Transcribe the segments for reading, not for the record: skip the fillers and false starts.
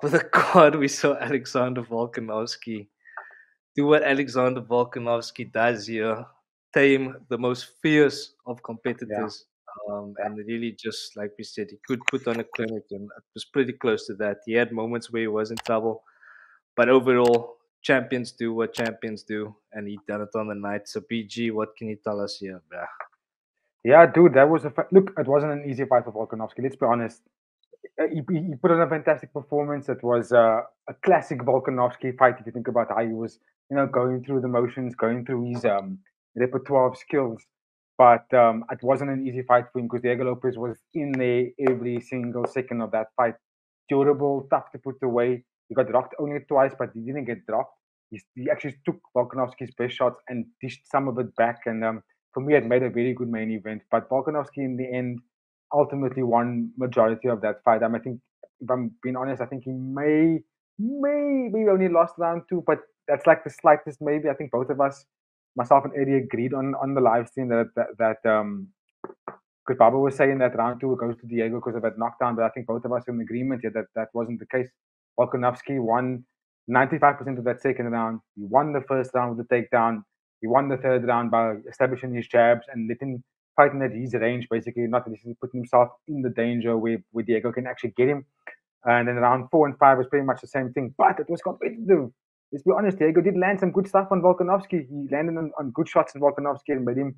top of the card, we saw Alexander Volkanovski do what Alexander Volkanovski does here, tame the most fierce of Yeah. competitors. And really, just like we said, he could put on a clinic, and it was pretty close to that. He had moments where he was in trouble, but overall, champions do what champions do, and he done it on the night. So, BG, what can you tell us here, bruh? Yeah, dude, that was look. It wasn't an easy fight for Volkanovski. Let's be honest. He put on a fantastic performance. It was a classic Volkanovski fight. If you think about how he was, going through the motions, going through his repertoire of skills. But it wasn't an easy fight for him because Diego Lopez was in there every single second of that fight. Durable, tough to put away. He got rocked only twice, but he didn't get dropped. He actually took Volkanovski's best shots and dished some of it back. And for me, it made a very good main event. But Volkanovski, in the end, ultimately won majority of that fight. I think, if I'm being honest, I think he maybe only lost round two, but that's like the slightest maybe. I think both of us, myself and Eddie, agreed on the live stream that because Baba was saying that round two goes to Diego because of that knockdown, but I think both of us are in agreement here that that wasn't the case. Volkanovski won 95% of that second round. He won the first round with the takedown. He won the third round by establishing his jabs and letting fighting at his range, basically, not that he's putting himself in the danger where Diego can actually get him. And then round 4 and 5 was pretty much the same thing, but it was competitive. Let's be honest, Diego did land some good stuff on Volkanovski. He landed on good shots on Volkanovski and made him,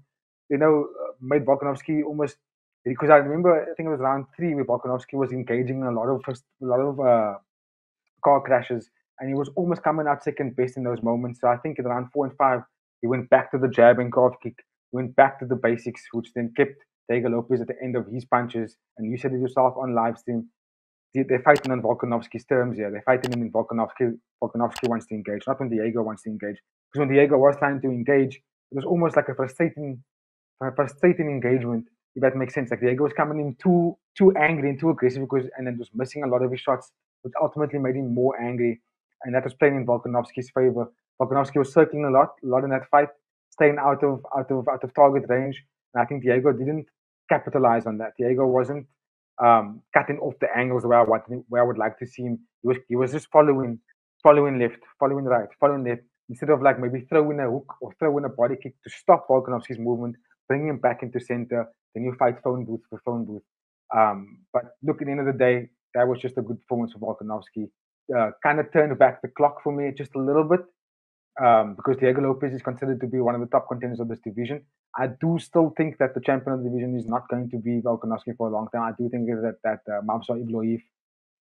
made Volkanovski almost. Because I remember, I think it was round 3 where Volkanovski was engaging in a lot of car crashes, and he was almost coming out second best in those moments. So I think in round 4 and 5, he went back to the jab and calf kick. He went back to the basics, which then kept Diego Lopez at the end of his punches. And you said it yourself on live stream. They're fighting on Volkanovski's terms here. They're fighting him in Volkanovski wants to engage, not when Diego wants to engage. Because when Diego was trying to engage, it was almost like a frustrating engagement, if that makes sense. Like Diego was coming in too angry and too aggressive and then was missing a lot of his shots, which ultimately made him more angry. And that was playing in Volkanovski's favor. Volkanovski was circling a lot in that fight, staying out of target range. And I think Diego didn't capitalize on that. Diego wasn't cutting off the angles where I would like to see him. He was just following left, following right, following left, instead of like maybe throwing a hook or throwing a body kick to stop Volkanovski's movement, bring him back into center. Then you fight phone booth for phone booth. But look, at the end of the day, that was just a good performance for Volkanovski. Kind of turned back the clock for me just a little bit, because Diego Lopez is considered to be one of the top contenders of this division. I do still think that the champion of the division is not going to be Volkanovski for a long time. I do think that Mamsa Ibloev is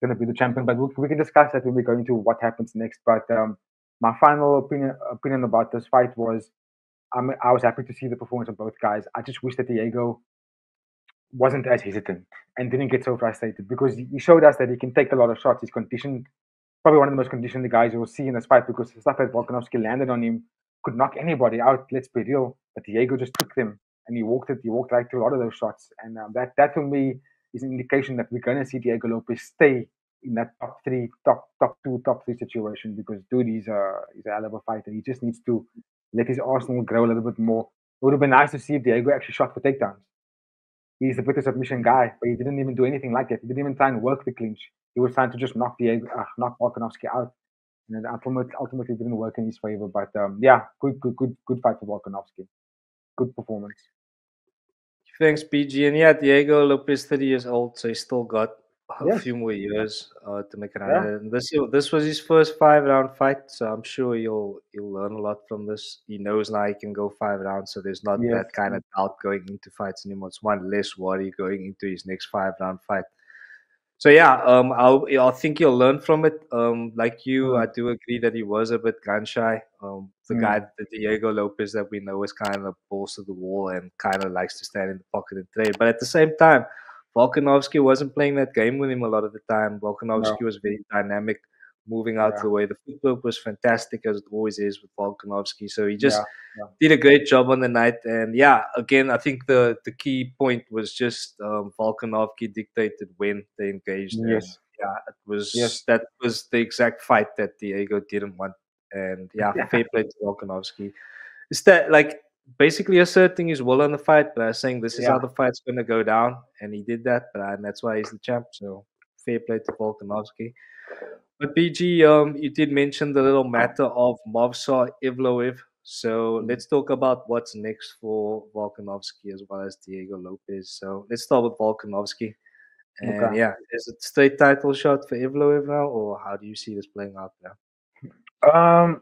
going to be the champion, but we can discuss that when we go into what happens next. But my final opinion about this fight was I was happy to see the performance of both guys. I just wish that Diego wasn't as hesitant and didn't get so frustrated, because he showed us that he can take a lot of shots. He's conditioned, probably one of the most conditioned guys you will see in this fight, because the stuff that Volkanovski landed on him could knock anybody out. Let's be real. But Diego just took them and he walked right through a lot of those shots. And that for me is an indication that we're going to see Diego Lopez stay in that top 2, top 3 situation, because dude, he's a hell of a fighter. He just needs to let his arsenal grow a little bit more. It would have been nice to see if Diego actually shot for takedowns. He's a better submission guy, but he didn't even do anything like that. He didn't even try and work the clinch. He was trying to just knock Volkanovski out, and ultimately didn't work in his favor. But yeah, good fight for Volkanovski. Good performance. Thanks, BG. And yeah, Diego Lopez, 30 years old, so he's still got a Yes. few more years to make it Yeah. out. And this was his first 5 round fight, so I'm sure he'll learn a lot from this. He knows now he can go 5 rounds, so there's not Yes. that kind of doubt going into fights anymore. It's one less worry going into his next 5 round fight. So yeah, I think you'll learn from it. Like you, I do agree that he was a bit gun shy. The guy, the Diego Lopez that we know, is kind of balls to the wall and kind of likes to stand in the pocket and trade. But at the same time, Volkanovski wasn't playing that game with him a lot of the time. Volkanovski No. was very dynamic, moving out Yeah. the way. The footwork was fantastic, as it always is with Volkanovski. So he just Yeah. Yeah. did a great job on the night. And yeah, again, I think the key point was just Volkanovski dictated when they engaged. And Yes. yeah, Yes. that was the exact fight that Diego didn't want. And yeah, Yeah. fair play to Volkanovski. Is that like basically asserting his will on the fight, but saying this is how Yeah. the fight's going to go down, and he did that, and that's why he's the champ. So fair play to Volkanovski. But BG, you did mention the little matter of Movsar Evloev. So let's talk about what's next for Volkanovski as well as Diego Lopez. So let's start with Volkanovski. And Okay. yeah, is it straight title shot for Evloev now, or how do you see this playing out now? Um,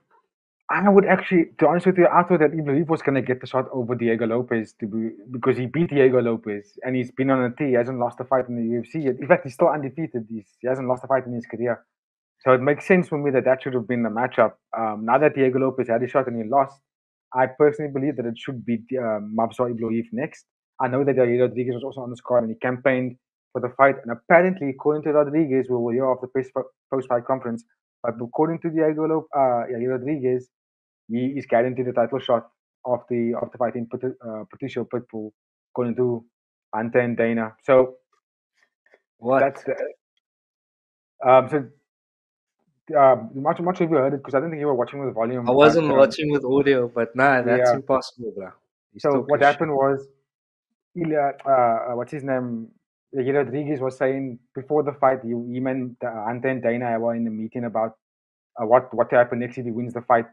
I would actually, to be honest with you, I thought that Ibrahim was going to get the shot over Diego Lopez because he beat Diego Lopez and he's been on a T. He hasn't lost a fight in the UFC yet. In fact, he's still undefeated. He hasn't lost a fight in his career. So it makes sense for me that that should have been the matchup. Now that Diego Lopez had a shot and he lost, I personally believe that it should be Mavsar Ibrahim next. I know that Yair Rodriguez was also on the squad and he campaigned for the fight. And apparently, according to Rodriguez, we will hear of the post-fight conference, but according to Yair Rodriguez, he is guaranteed a title shot of the fight in Patricio Pitbull, according to Ante and Dana. So that's What? the so. Much have you heard it? Because I don't think you were watching with I volume. But wasn't watching with audio, but nah, that's yeah. impossible, bro. He's So talking what shit. happened was, what's his name? Yair Rodriguez was saying before the fight, he meant Ante and Dana were in the meeting about what to happen next if he wins the fight,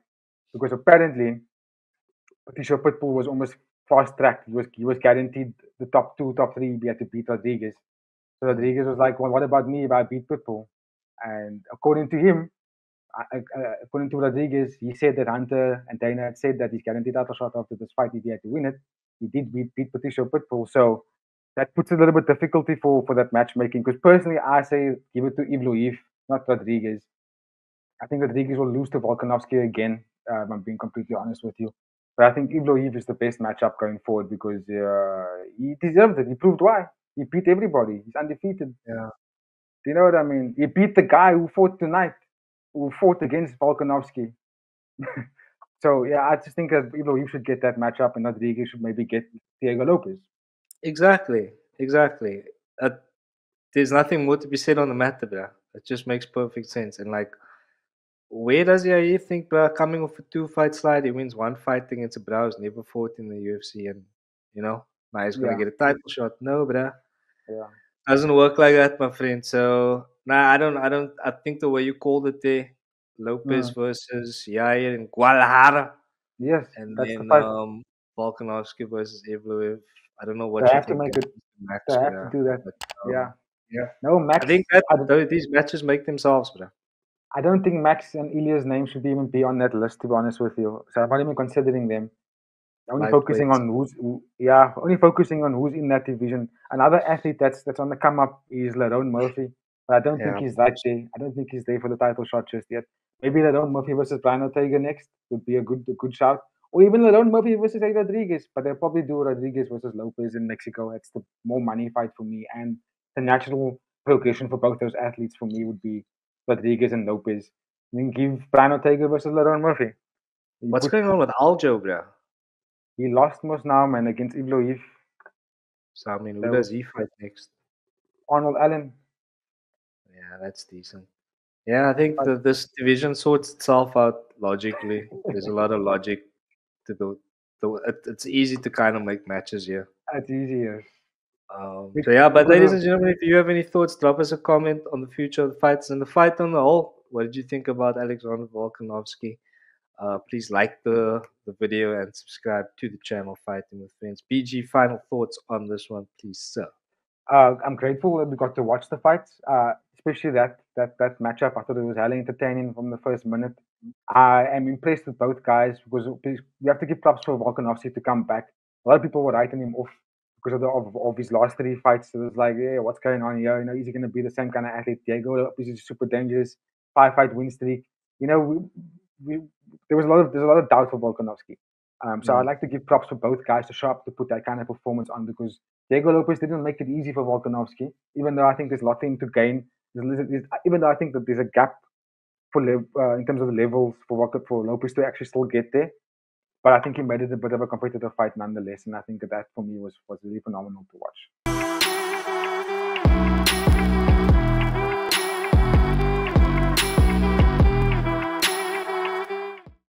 because apparently Patricio Pitbull was almost fast tracked. He was guaranteed the top two, top three. He had to beat Rodriguez. So Mm. Rodriguez was like, "Well, what about me if I beat Pitbull?" And according to him, according to Rodriguez, he said that Hunter and Dana had said that he's guaranteed title shot after this fight if he had to win it. He did beat Patricio Pitbull, so that puts a little bit difficulty for that matchmaking. Because personally, I say give it to Evloev, not Rodriguez. I think Rodriguez will lose to Volkanovski again. If I'm being completely honest with you. But I think Evloev is the best matchup going forward because he deserved it. He proved why. He beat everybody. He's undefeated. Yeah, Do you know what I mean? He beat the guy who fought tonight, who fought against Volkanovski. So yeah, I just think that Evloev should get that matchup, and Rodriguez should maybe get Diego Lopez. exactly, exactly. Uh, there's nothing more to be said on the matter, bro. It just makes perfect sense. And like, where does Yair think, bro? Coming off a two-fight slide, he wins one fight against a bro who's never fought in the UFC, and now he's gonna Yeah, get a title shot. No, bro. yeah. Doesn't work like that, my friend. So nah, I don't. I think the way you called it there, Lopez Mm. versus Yair in Guadalajara, Yes, and that's the then fight. Volkanovski versus Evloev. I don't know They what you have to think make is it. the They max, have to bro. do that. But Yeah. yeah, No, I think Max. that these matches make themselves, bro. I don't think Max and Ilya's name should even be on that list. To be honest with you, so I'm not even considering them. Only focusing Lightweights. on only focusing on who's in that division. Another athlete that's on the come up is Lerone Murphy, but I don't think Yeah, he's right there. I don't think he's there for the title shot just yet. Maybe Lerone Murphy versus Brian Ortega next would be a good shout, or even Lerone Murphy versus Eddie Rodriguez. But they'll probably do Rodriguez versus Lopez in Mexico. It's the more money fight for me, and the natural progression for both those athletes for me would be Rodriguez and Lopez. And then give Brian Ortega versus Lerone Murphy. You what's put going on with Aljo, bro? he lost most now, man, against Evloev. So I mean, who So does he fight next? Arnold Allen. Yeah, that's decent. Yeah, I think But that this division sorts itself out logically. There's a lot of logic to it's easy to kind of make matches here. that's easier. So yeah, but Because ladies of and gentlemen, if you have any thoughts, drop us a comment on the future of the fights and the fight on the whole. What did you think about Alexander Volkanovski? Please like the video and subscribe to the channel Fighting with Friends. BG, final thoughts on this one, please, sir. I'm grateful that we got to watch the fights, especially that matchup. I thought it was highly entertaining from the first minute. I am impressed with both guys because we have to give props for Volkanovski to come back. A lot of people were writing him off because of his last three fights. So it was like, yeah, what's going on here? Is he going to be the same kind of athlete? Diego Lopez is super dangerous, 5-fight win streak. You know, we, there's a lot of doubt for Volkanovski. So I'd Mm. like to give props for both guys to show up to put that kind of performance on because Diego Lopez didn't make it easy for Volkanovski, even though I think there's a lot for him to gain. Even though I think that there's a gap in terms of the levels for Lopez to actually still get there. But I think he made it a bit of a competitive fight nonetheless, and I think that for me was really phenomenal to watch.